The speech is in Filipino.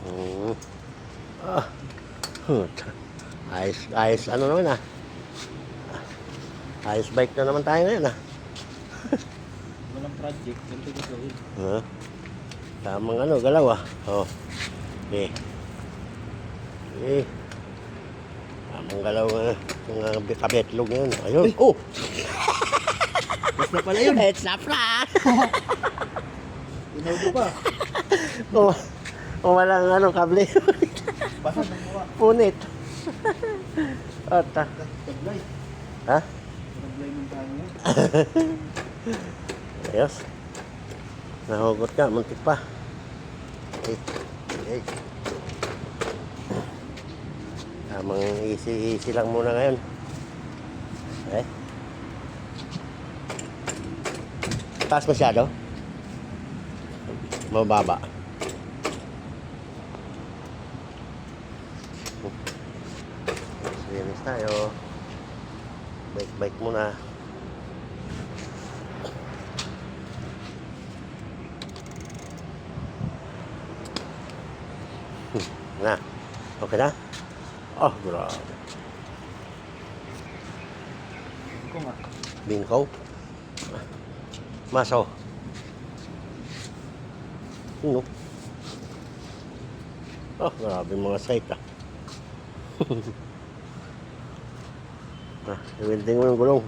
Hmm. Ah. Ayos, ayos, ano naman ah. Ayos bike na naman tayo ngayon ah. Walang project, ganito gagawin. Tamang ano, galaw ah. Oh. Okay. Okay. Tamang galaw ng kabetlog ngayon. Ayun. Uy! Oh! Basta pala yun. It's not flat! Inaudo pa. Oh, oh, walang ano, kable. Basag ng mukha. Punit. Ata. Taglay. Ha? Taglay ng tango. Ayos. Nahugot ka, muntik pa. Okay. Okay. Tamang easy lang muna ngayon. Okay. Taas masyado? Mababa. Linis tayo. Bike muna. Na. Okay na? Oh, grabe. Iko nga. Bingkaw. Maso. Ano? Oh, grabe mga site ah. Ah, i-welding mo yung gulong.